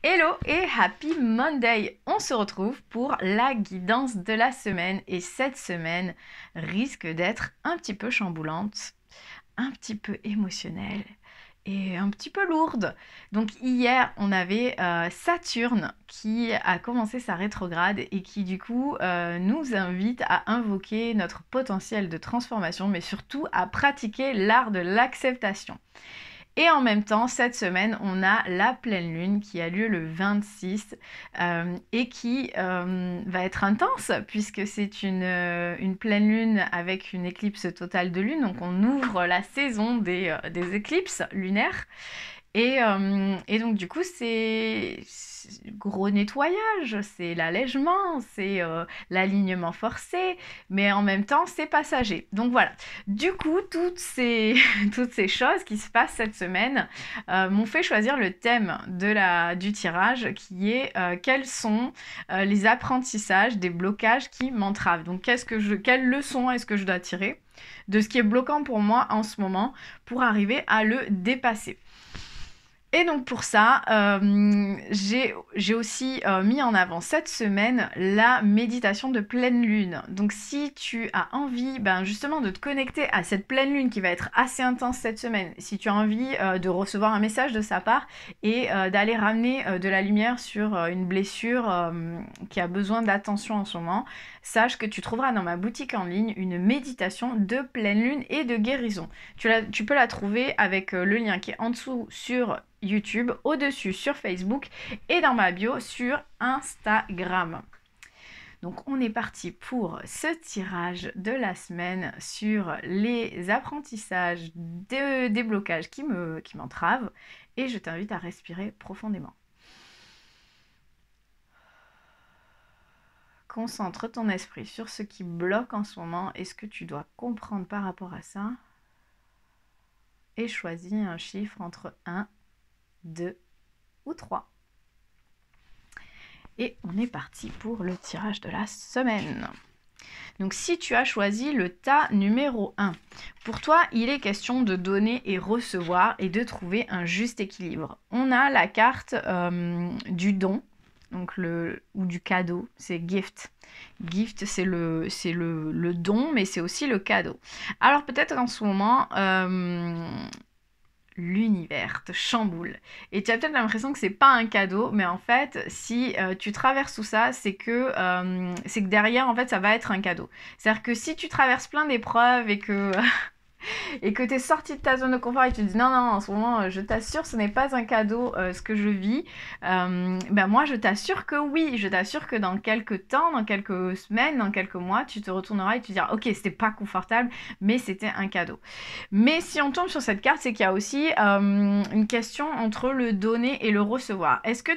Hello et happy Monday! On se retrouve pour la guidance de la semaine et cette semaine risque d'être un petit peu chamboulante, un petit peu émotionnelle et un petit peu lourde. Donc hier, on avait Saturne qui a commencé sa rétrograde et qui du coup nous invite à invoquer notre potentiel de transformation, mais surtout à pratiquer l'art de l'acceptation. Et en même temps, cette semaine, on a la pleine lune qui a lieu le 26 et qui va être intense puisque c'est une pleine lune avec une éclipse totale de lune. Donc on ouvre la saison des éclipses lunaires. Et donc du coup, c'est gros nettoyage, c'est l'allègement, c'est l'alignement forcé, mais en même temps, c'est passager. Donc voilà. Du coup, toutes ces choses qui se passent cette semaine m'ont fait choisir le thème du tirage qui est quels sont les apprentissages des blocages qui m'entravent. Donc quelle leçon est-ce que je dois tirer de ce qui est bloquant pour moi en ce moment pour arriver à le dépasser. Et donc pour ça, j'ai aussi mis en avant cette semaine la méditation de pleine lune. Donc si tu as envie justement de te connecter à cette pleine lune qui va être assez intense cette semaine, si tu as envie de recevoir un message de sa part et d'aller ramener de la lumière sur une blessure qui a besoin d'attention en ce moment, sache que tu trouveras dans ma boutique en ligne une méditation de pleine lune et de guérison. Tu peux la trouver avec le lien qui est en dessous sur YouTube, au-dessus sur Facebook et dans ma bio sur Instagram. Donc on est parti pour ce tirage de la semaine sur les apprentissages des blocages qui m'entravent et je t'invite à respirer profondément. Concentre ton esprit sur ce qui bloque en ce moment et ce que tu dois comprendre par rapport à ça et choisis un chiffre entre 1, 2 ou 3. Et on est parti pour le tirage de la semaine. Donc si tu as choisi le tas numéro 1, pour toi, il est question de donner et recevoir et de trouver un juste équilibre. On a la carte du don, donc ou du cadeau, c'est gift. Gift, c'est le don, mais c'est aussi le cadeau. Alors peut-être qu'en ce moment, l'univers te chamboule et tu as peut-être l'impression que c'est pas un cadeau, mais en fait si tu traverses tout ça, c'est que derrière en fait ça va être un cadeau. C'est-à-dire que si tu traverses plein d'épreuves et que tu es sorti de ta zone de confort et tu te dis non, en ce moment, je t'assure, ce n'est pas un cadeau ce que je vis, moi je t'assure que oui, je t'assure que dans quelques temps, dans quelques semaines, dans quelques mois, tu te retourneras et tu diras ok, c'était pas confortable, mais c'était un cadeau. Mais si on tombe sur cette carte, c'est qu'il y a aussi une question entre le donner et le recevoir. Est-ce que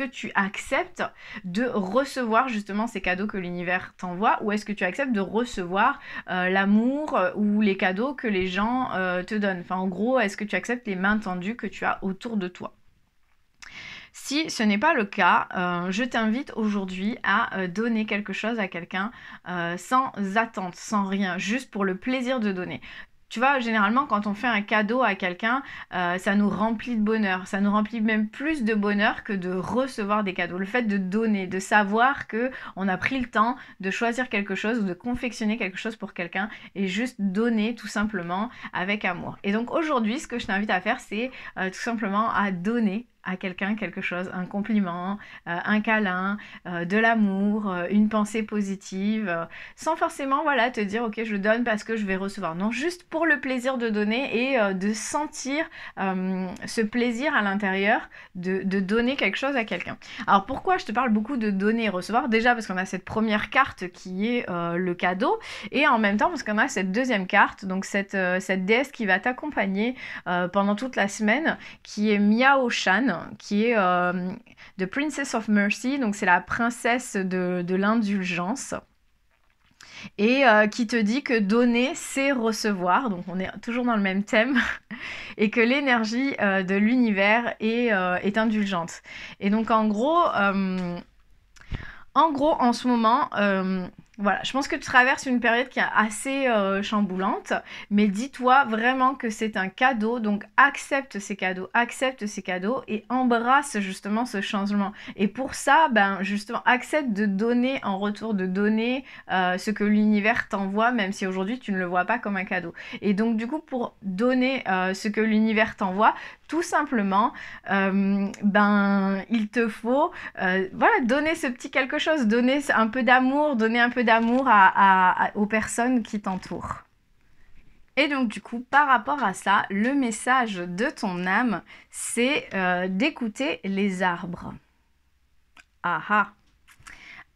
tu acceptes de recevoir justement ces cadeaux que l'univers t'envoie, ou est-ce que tu acceptes de recevoir l'amour ou les cadeaux que les gens te donnent. Enfin, en gros, est-ce que tu acceptes les mains tendues que tu as autour de toi? Si ce n'est pas le cas, je t'invite aujourd'hui à donner quelque chose à quelqu'un sans attente, sans rien, juste pour le plaisir de donner. Tu vois, généralement, quand on fait un cadeau à quelqu'un, ça nous remplit de bonheur. Ça nous remplit même plus de bonheur que de recevoir des cadeaux. Le fait de donner, de savoir qu'on a pris le temps de choisir quelque chose ou de confectionner quelque chose pour quelqu'un et juste donner tout simplement avec amour. Et donc aujourd'hui, ce que je t'invite à faire, c'est tout simplement à donner à quelqu'un quelque chose, un compliment, un câlin, de l'amour, une pensée positive, sans forcément te dire ok je donne parce que je vais recevoir. Non, juste pour le plaisir de donner et de sentir ce plaisir à l'intérieur de donner quelque chose à quelqu'un. Alors pourquoi je te parle beaucoup de donner et recevoir? Déjà parce qu'on a cette première carte qui est le cadeau, et en même temps parce qu'on a cette deuxième carte, donc cette déesse qui va t'accompagner pendant toute la semaine, qui est Miao Shan, qui est The Princess of Mercy, donc c'est la princesse de l'indulgence, et qui te dit que donner, c'est recevoir, donc on est toujours dans le même thème, et que l'énergie de l'univers est indulgente. Et donc en gros, en ce moment, Voilà, je pense que tu traverses une période qui est assez chamboulante, mais dis-toi vraiment que c'est un cadeau, donc accepte ces cadeaux et embrasse justement ce changement. Et pour ça, ben justement, accepte de donner en retour, de donner ce que l'univers t'envoie, même si aujourd'hui tu ne le vois pas comme un cadeau. Et donc du coup, pour donner ce que l'univers t'envoie, tout simplement, ben il te faut voilà, donner ce petit quelque chose, donner un peu d'amour, donner un peu d'amour aux personnes qui t'entourent. Et donc du coup, par rapport à ça, le message de ton âme, c'est d'écouter les arbres. Ah ah!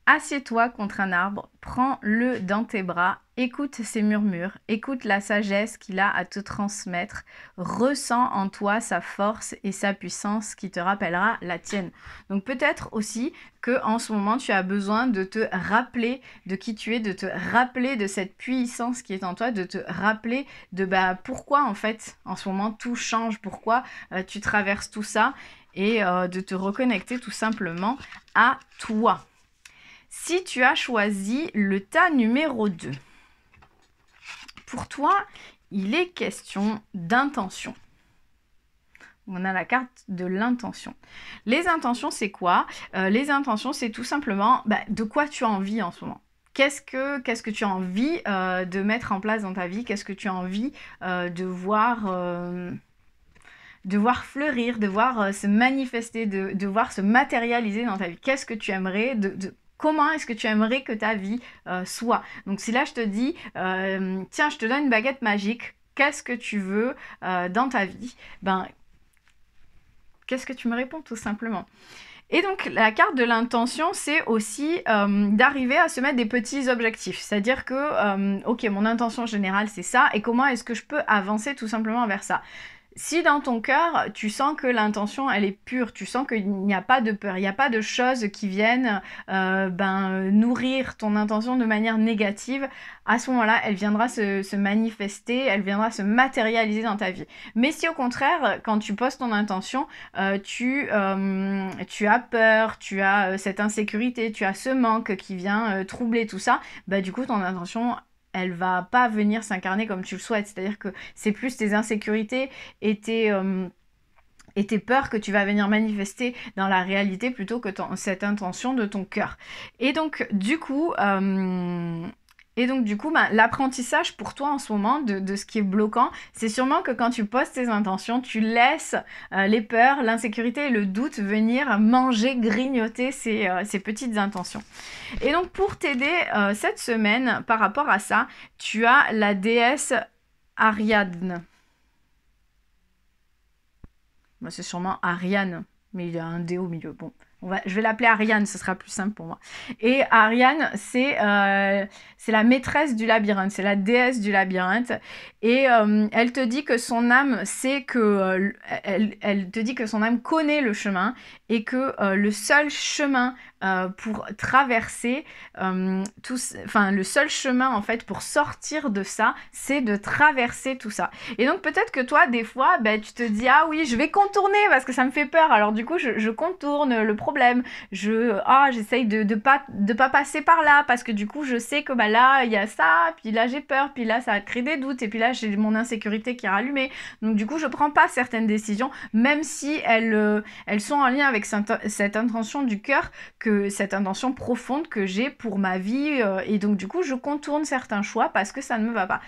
Assieds-toi contre un arbre, prends-le dans tes bras, écoute ses murmures, écoute la sagesse qu'il a à te transmettre, ressens en toi sa force et sa puissance qui te rappellera la tienne. Donc peut-être aussi que en ce moment tu as besoin de te rappeler de qui tu es, de te rappeler de cette puissance qui est en toi, de te rappeler de pourquoi en fait en ce moment tout change, pourquoi tu traverses tout ça et de te reconnecter tout simplement à toi. Si tu as choisi le tas numéro 2, pour toi, il est question d'intention. On a la carte de l'intention. Les intentions, c'est quoi? Les intentions, c'est tout simplement de quoi tu as envie en ce moment. Qu'est-ce que tu as envie de mettre en place dans ta vie? Qu'est-ce que tu as envie de voir fleurir, de voir se manifester, de voir se matérialiser dans ta vie? Qu'est-ce que tu aimerais comment est-ce que tu aimerais que ta vie soit? Donc si là je te dis, tiens, je te donne une baguette magique, qu'est-ce que tu veux dans ta vie? Qu'est-ce que tu me réponds tout simplement? Et donc la carte de l'intention, c'est aussi d'arriver à se mettre des petits objectifs. C'est-à-dire que, ok, mon intention générale c'est ça, et comment est-ce que je peux avancer tout simplement vers ça? Si dans ton cœur, tu sens que l'intention, elle est pure, tu sens qu'il n'y a pas de peur, il n'y a pas de choses qui viennent nourrir ton intention de manière négative, à ce moment-là, elle viendra se manifester, elle viendra se matérialiser dans ta vie. Mais si au contraire, quand tu poses ton intention, tu as peur, tu as cette insécurité, tu as ce manque qui vient troubler tout ça, du coup, ton intention elle va pas venir s'incarner comme tu le souhaites. C'est-à-dire que c'est plus tes insécurités et tes peurs que tu vas venir manifester dans la réalité plutôt que cette intention de ton cœur. Et donc, du coup... l'apprentissage pour toi en ce moment de ce qui est bloquant, c'est sûrement que quand tu poses tes intentions, tu laisses les peurs, l'insécurité et le doute venir manger, grignoter ces petites intentions. Et donc pour t'aider cette semaine par rapport à ça, tu as la déesse Ariadne. C'est sûrement Ariane, mais il y a un D au milieu. Bon. Je vais l'appeler Ariane, ce sera plus simple pour moi. Et Ariane, c'est la maîtresse du labyrinthe, c'est la déesse du labyrinthe. Et elle te dit que son âme elle te dit que son âme connaît le chemin et que le seul chemin pour traverser le seul chemin en fait pour sortir de ça, c'est de traverser tout ça. Et donc peut-être que toi, des fois, tu te dis ah oui, je vais contourner parce que ça me fait peur. Alors du coup, je contourne le problème. J'essaye de pas passer par là parce que du coup, je sais que là, il y a ça, puis là, j'ai peur, puis là, ça va créer des doutes, et puis là, j'ai mon insécurité qui est rallumée. Donc du coup, je prends pas certaines décisions, même si elles sont en lien avec cette intention du cœur, cette intention profonde que j'ai pour ma vie, et donc du coup, je contourne certains choix parce que ça ne me va pas.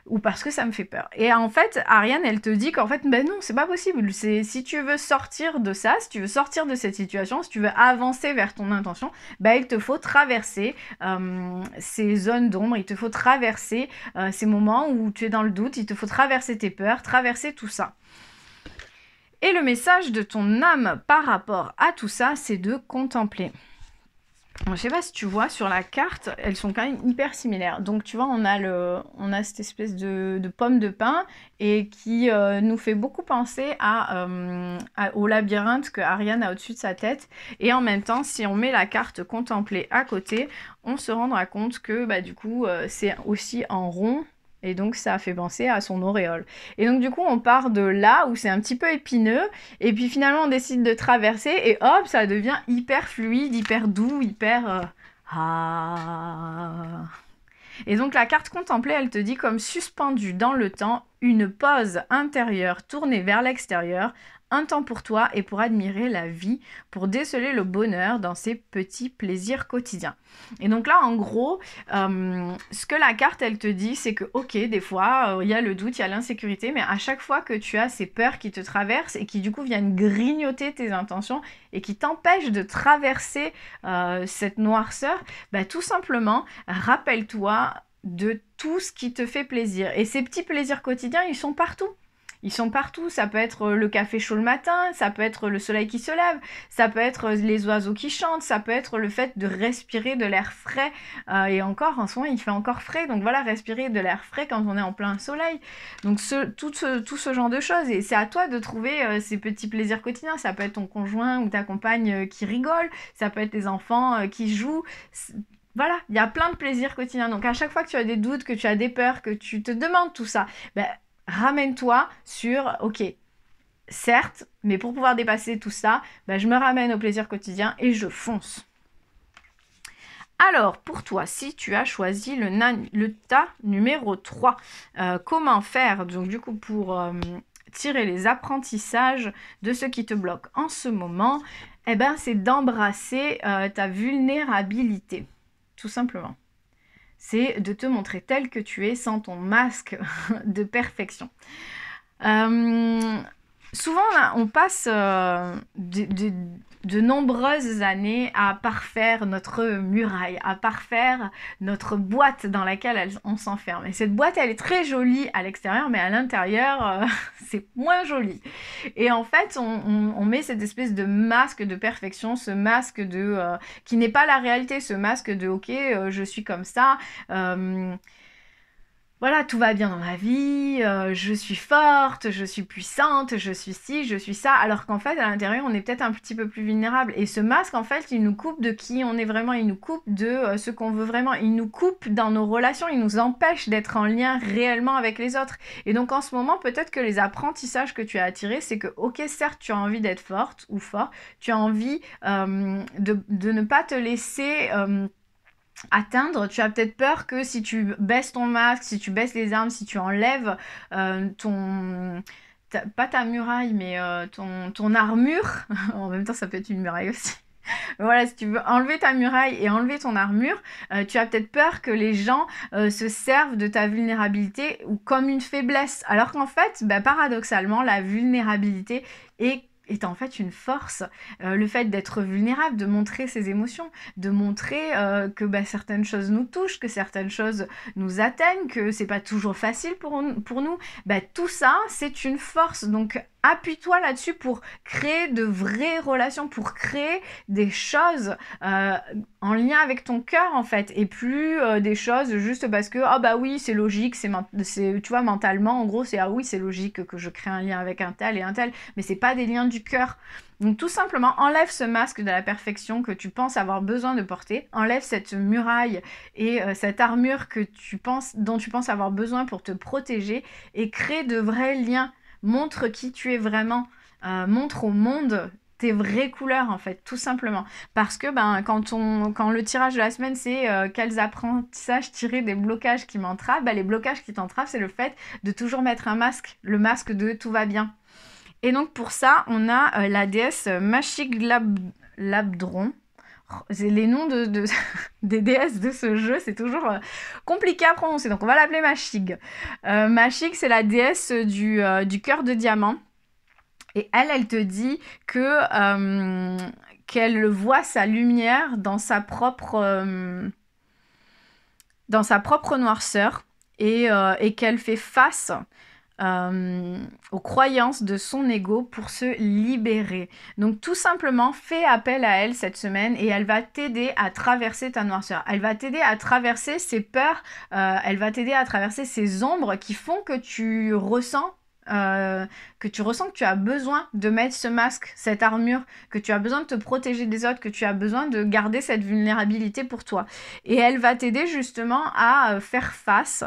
Ou parce que ça me fait peur. Et en fait, Ariane, elle te dit qu'en fait, non, c'est pas possible. Si tu veux sortir de ça, si tu veux sortir de cette situation, si tu veux avancer vers ton intention, il te faut traverser ces zones d'ombre, il te faut traverser ces moments où tu es dans le doute, il te faut traverser tes peurs, traverser tout ça. Et le message de ton âme par rapport à tout ça, c'est de contempler. Je sais pas si tu vois sur la carte, elles sont quand même hyper similaires. Donc tu vois, on a cette espèce de pomme de pin et qui nous fait beaucoup penser au labyrinthe que Ariane a au-dessus de sa tête. Et en même temps, si on met la carte contemplée à côté, on se rendra compte que du coup, c'est aussi en rond. Et donc, ça fait penser à son auréole. Et donc, du coup, on part de là où c'est un petit peu épineux. Et puis, finalement, on décide de traverser. Et hop, ça devient hyper fluide, hyper doux, hyper... Ah. Et donc la carte contemplée, elle te dit comme suspendue dans le temps, une pause intérieure tournée vers l'extérieur, un temps pour toi et pour admirer la vie, pour déceler le bonheur dans ces petits plaisirs quotidiens. Et donc là, en gros, ce que la carte, elle te dit, c'est que, ok, des fois, il y a le doute, il y a l'insécurité, mais à chaque fois que tu as ces peurs qui te traversent et qui, du coup, viennent grignoter tes intentions et qui t'empêchent de traverser cette noirceur, bah, tout simplement, rappelle-toi de tout ce qui te fait plaisir. Et ces petits plaisirs quotidiens, ils sont partout. Ils sont partout, ça peut être le café chaud le matin, ça peut être le soleil qui se lève, ça peut être les oiseaux qui chantent, ça peut être le fait de respirer de l'air frais, et encore en ce moment il fait encore frais, donc voilà, respirer de l'air frais quand on est en plein soleil, donc tout ce genre de choses, et c'est à toi de trouver ces petits plaisirs quotidiens, ça peut être ton conjoint ou ta compagne qui rigole, ça peut être tes enfants qui jouent, voilà, il y a plein de plaisirs quotidiens, donc à chaque fois que tu as des doutes, que tu as des peurs, que tu te demandes tout ça, ben, ramène-toi sur, ok, certes, mais pour pouvoir dépasser tout ça, ben, je me ramène au plaisir quotidien et je fonce. Alors, pour toi, si tu as choisi le tas numéro 3, comment faire, donc du coup, pour tirer les apprentissages de ce qui te bloque en ce moment, eh ben, c'est d'embrasser ta vulnérabilité, tout simplement. C'est de te montrer tel que tu es sans ton masque de perfection. Souvent, on passe de nombreuses années à parfaire notre muraille, à parfaire notre boîte dans laquelle on s'enferme. Et cette boîte, elle est très jolie à l'extérieur, mais à l'intérieur, c'est moins joli. Et en fait, on met cette espèce de masque de perfection, ce masque qui n'est pas la réalité, ce masque de « ok, je suis comme ça ». Voilà, tout va bien dans ma vie, je suis forte, je suis puissante, je suis ci, je suis ça, alors qu'en fait, à l'intérieur, on est peut-être un petit peu plus vulnérable. Et ce masque, en fait, il nous coupe de qui on est vraiment, il nous coupe de ce qu'on veut vraiment, il nous coupe dans nos relations, il nous empêche d'être en lien réellement avec les autres. Et donc, en ce moment, peut-être que les apprentissages que tu as attirés, c'est que, ok, certes, tu as envie d'être forte ou fort, tu as envie de ne pas te laisser atteindre, tu as peut-être peur que si tu baisses ton masque, si tu baisses les armes, si tu enlèves pas ta muraille, mais ton armure, en même temps ça peut être une muraille aussi, voilà, si tu veux enlever ta muraille et enlever ton armure, tu as peut-être peur que les gens se servent de ta vulnérabilité ou comme une faiblesse, alors qu'en fait, bah, paradoxalement, la vulnérabilité est en fait une force, le fait d'être vulnérable, de montrer ses émotions, de montrer que bah, certaines choses nous touchent, que certaines choses nous atteignent, que c'est pas toujours facile pour nous, bah, tout ça c'est une force, donc appuie-toi là-dessus pour créer de vraies relations, pour créer des choses en lien avec ton cœur en fait, et plus des choses juste parce que ah bah oui c'est logique, c'est tu vois mentalement en gros c'est ah oui c'est logique que je crée un lien avec un tel et un tel, mais c'est pas des liens du cœur. Donc tout simplement enlève ce masque de la perfection que tu penses avoir besoin de porter, enlève cette muraille et cette armure dont tu penses avoir besoin pour te protéger et crée de vrais liens. Montre qui tu es vraiment, montre au monde tes vraies couleurs en fait, tout simplement. Parce que ben, quand le tirage de la semaine c'est quels apprentissages tirer des blocages qui m'entravent, ben, les blocages qui t'entravent c'est le fait de toujours mettre un masque, le masque de tout va bien. Et donc pour ça on a la déesse Mashig-Labdron. Les noms des déesses de ce jeu, c'est toujours compliqué à prononcer. Donc on va l'appeler Mashig. Mashig, c'est la déesse du cœur de diamant. Et elle te dit que qu'elle voit sa lumière dans sa propre noirceur et qu'elle fait face aux croyances de son ego pour se libérer. Donc tout simplement, fais appel à elle cette semaine et elle va t'aider à traverser ta noirceur. Elle va t'aider à traverser ces peurs, elle va t'aider à traverser ces ombres qui font que tu ressens que tu as besoin de mettre ce masque, cette armure, que tu as besoin de te protéger des autres, que tu as besoin de garder cette vulnérabilité pour toi. Et elle va t'aider justement à faire face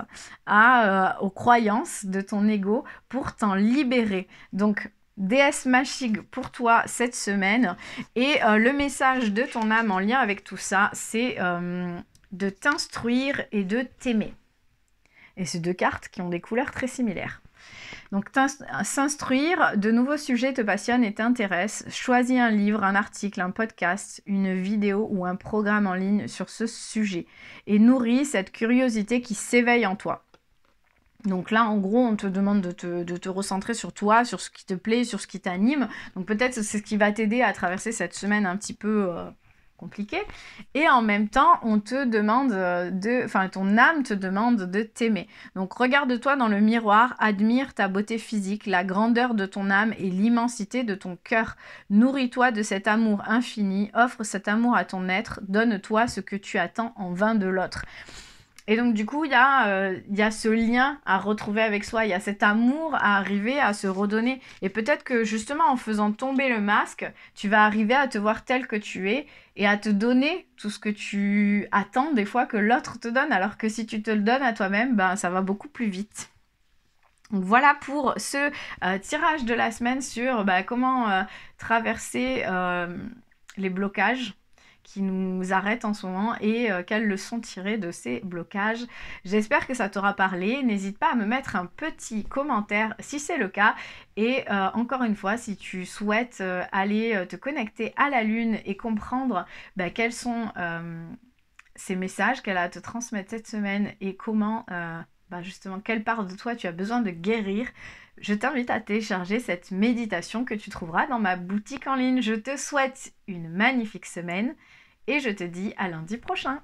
aux croyances de ton ego pour t'en libérer. Donc déesse magique pour toi cette semaine. Et le message de ton âme en lien avec tout ça, c'est de t'instruire et de t'aimer. Et c'est deux cartes qui ont des couleurs très similaires. Donc s'instruire, de nouveaux sujets te passionnent et t'intéressent. Choisis un livre, un article, un podcast, une vidéo ou un programme en ligne sur ce sujet. Et nourris cette curiosité qui s'éveille en toi. Donc là, en gros, on te demande de te recentrer sur toi, sur ce qui te plaît, sur ce qui t'anime. Donc peut-être c'est ce qui va t'aider à traverser cette semaine un petit peu compliquée. Et en même temps, on te demande ton âme te demande de t'aimer. Donc regarde-toi dans le miroir, admire ta beauté physique, la grandeur de ton âme et l'immensité de ton cœur. Nourris-toi de cet amour infini, offre cet amour à ton être, donne-toi ce que tu attends en vain de l'autre. Et donc du coup, il y a ce lien à retrouver avec soi, il y a cet amour à arriver à se redonner. Et peut-être que justement en faisant tomber le masque, tu vas arriver à te voir tel que tu es et à te donner tout ce que tu attends des fois que l'autre te donne. Alors que si tu te le donnes à toi-même, ben, ça va beaucoup plus vite. Donc voilà pour ce tirage de la semaine sur comment traverser les blocages qui nous arrêtent en ce moment et quelles leçons tirer de ces blocages. J'espère que ça t'aura parlé. N'hésite pas à me mettre un petit commentaire si c'est le cas. Et encore une fois, si tu souhaites aller te connecter à la Lune et comprendre quels sont ces messages qu'elle a à te transmettre cette semaine et comment, justement, quelle part de toi tu as besoin de guérir, je t'invite à télécharger cette méditation que tu trouveras dans ma boutique en ligne. Je te souhaite une magnifique semaine et je te dis à lundi prochain.